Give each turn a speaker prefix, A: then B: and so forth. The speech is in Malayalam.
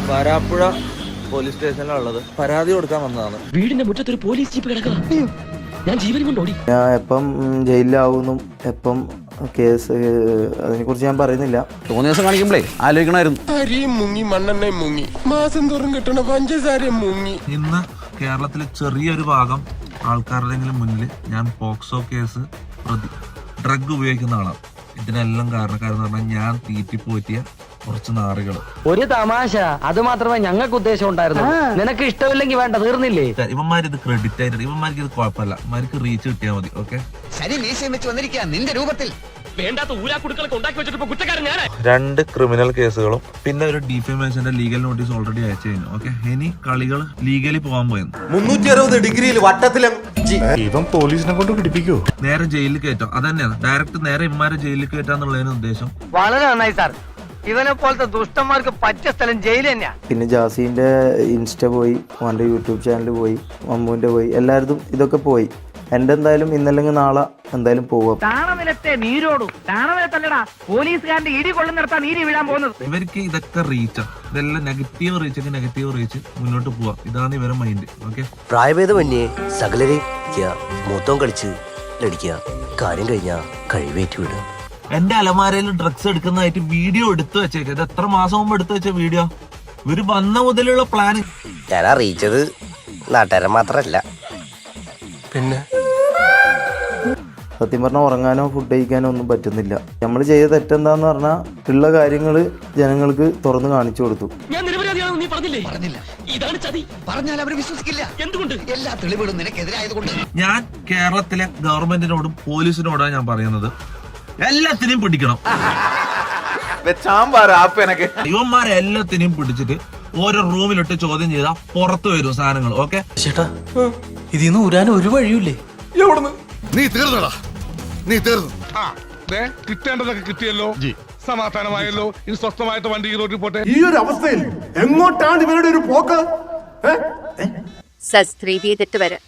A: വരാപ്പുഴ പോലീസ് സ്റ്റേഷനിലുള്ളത്. പരാതി കൊടുക്കാൻ വന്നതാണ്.
B: വീടിന്റെ മുറ്റത്തൊരു പോലീസ് ജീപ്പ് കിടക്കുക. ഞാൻ ജീവനും കൊണ്ട് ഓടി.
C: ഞാൻ എപ്പം ജയിലിലാവുന്നു, എപ്പം കേസ്, അതിനെ കുറിച്ച് ഞാൻ പറയുന്നില്ല.
D: തോന്നിയ ദിവസം കാണിക്കുമ്പോഴേ ആലോചിക്കണമായിരുന്നു.
E: അരിയും മുങ്ങി, മണ്ണെണ്ണയും മുങ്ങി, മാസം തോറും കിട്ടണ പഞ്ചസാരയും മുങ്ങി.
A: ഇന്ന് കേരളത്തിലെ ചെറിയൊരു ഭാഗം ആൾക്കാരുടെങ്കിലും മുന്നിൽ ഞാൻ പോക്സോ കേസ് പ്രതി ഡ്രഗ് ഉപയോഗിക്കുന്ന ആളാണ്. ഇതിനെല്ലാം കാരണക്കാരെന്ന് പറഞ്ഞാൽ ഞാൻ തീറ്റിപ്പോറ്റിയ കുറച്ച് നാറുകള്.
B: ഒരു തമാശ, അത് മാത്രമേ ഞങ്ങൾക്ക് ഉദ്ദേശം ഉണ്ടായിരുന്നു. നിനക്ക് ഇഷ്ടമില്ലെങ്കിൽ വേണ്ട, തീർന്നില്ലേ?
A: ഇവന്മാരിത് ക്രെഡിറ്റ് ആയിട്ട്, ഇവന്മാർക്ക് ഇത് കുഴപ്പമില്ല, ഇവന്മാർക്ക് റീച്ച് കിട്ടിയാൽ മതി. ഓക്കെ,
F: നിന്റെ രൂപത്തിൽ
B: വേണ്ടാത്ത ഊരാക്കുടുക്കളൊക്കെ ഉണ്ടാക്കി വെച്ചിട്ട് കുറ്റക്കാരൻ ഞാൻ.
A: 2 ക്രിമിനൽ കേസുകളും പിന്നെ ഒരു ഡിഫേമേഷന്റെ ലീഗൽ നോട്ടീസ് ഓൾറെഡി അയച്ചു കഴിഞ്ഞു. ഓക്കെ, ഇനി കളികൾ ലീഗലി പോകാൻ പോയെന്ന്
E: 360 ഡിഗ്രിയിൽ വട്ടത്തിലും
G: ഇവൻ പോലീസിനെ കൊണ്ട് പിടിപ്പിക്കോ?
A: നേരെ ജയിലിൽ കയറ്റാം. അതന്നെയാണ് ഡയറക്റ്റ് നേരെ ഇവന്മാരെ ജയിലിൽ കയറ്റാന്നുള്ളതിന് ഉദ്ദേശം.
B: വളരെ നന്നായി സാർ. ഇവനെ പോലത്തെ ദുഷ്ടന്മാർക്ക് പറ്റിയ സ്ഥലം ജയിൽ തന്നെയാ.
C: പിന്നെ ജാസിന്റെ ഇൻസ്റ്റ പോയി, അവൻ്റെ യൂട്യൂബ് ചാനൽ പോയി, മമ്മൂന്റെ പോയി, എല്ലായിടത്തും ഇതൊക്കെ പോയി. എൻ്റെ എന്തായാലും ഇന്നല്ലെങ്കിൽ നാളെ എന്തായാലും പോവാം.
H: താണനിലത്തെ നീരോടും താണനിലത്തല്ലടാ പോലീസുകാരന്റെ ഇടി കൊള്ളുന്നിടത്താ നീര് വീഴാൻ പോകുന്നത്.
A: ഇവർക്ക് ഇതൊക്കെ റീച്ചാ, ഇതെല്ലാം നെഗറ്റീവ് റീച്ച് മുന്നോട്ട് പോവാ. ഇതാണ് ഇവരുടെ മൈൻഡ്. ഓക്കെ,
F: പ്രായഭേദമന്യേ സകലരെ മൂത്തം കളിച്ച് ലടിക്കുക, കാര്യം കഴിഞ്ഞാ കഴിവേറ്റ് വിടുക.
A: എന്റെ അലമാരയിൽ ഡ്രഗ്സ് എടുക്കുന്നതായിട്ട് വീഡിയോ എടുത്തു വെച്ചേക്ക. ഇത് എത്ര മാസം മുമ്പ് എടുത്തു വെച്ച വീഡിയോ. ഇവര് വന്ന മുതലുള്ള പ്ലാൻ.
F: ഞാൻ അറിയിച്ചത് നാട്ടുകാരൻ മാത്രല്ല,
E: പിന്നെ
C: സത്യം പറഞ്ഞാൽ ഉറങ്ങാനോ ഫുഡ് കഴിക്കാനോ ഒന്നും പറ്റുന്നില്ല. നമ്മൾ ചെയ്ത തെറ്റെന്താന്ന് പറഞ്ഞാൽ ഉള്ള കാര്യങ്ങൾ ജനങ്ങൾക്ക് തുറന്നു കാണിച്ചു കൊടുത്തു.
B: ഞാൻ നിരപരാധിയാണെന്ന് നീ പറഞ്ഞില്ലേ?
F: പറഞ്ഞില്ല.
B: ഇതാണ് ചതി.
F: പറഞ്ഞാൽ അവർ വിശ്വസിക്കില്ല.
B: എന്തുകൊണ്ട്?
F: എല്ലാ തെളിവുകളും നിനക്കെതിരായതുകൊണ്ട്.
A: ഞാൻ കേരളത്തിലെ ഗവൺമെന്റിനോടും പോലീസിനോടാണ് ഞാൻ പറയുന്നത്, എല്ലാത്തിനെയും പിടിക്കണം. ഇവന്മാരെ എല്ലാത്തിനെയും പിടിച്ചിട്ട് ഓരോ റൂമിലിട്ട് ചോദ്യം ചെയ്താൽ പുറത്തു വരും സാധനങ്ങൾ. ഓക്കെ
D: ചേട്ടാ, ഇതിന്ന് ഊരാൻ ഒരു വഴിയില്ലേ?
G: നീ തീർന്നടാ, നീ തീർന്നു.
E: കിട്ടേണ്ടതൊക്കെ കിട്ടിയല്ലോ, സമാധാനമായല്ലോ. ഇനി സ്വസ്ഥമായിട്ട് വണ്ടി റോഡിൽ പോട്ടെ.
G: ഈ ഒരു അവസ്ഥയിൽ എങ്ങോട്ടാണ് ഇവരുടെ ഒരു പോക്ക്?
I: സസ്ത്രീ ചെയ്തിട്ട് വരാം.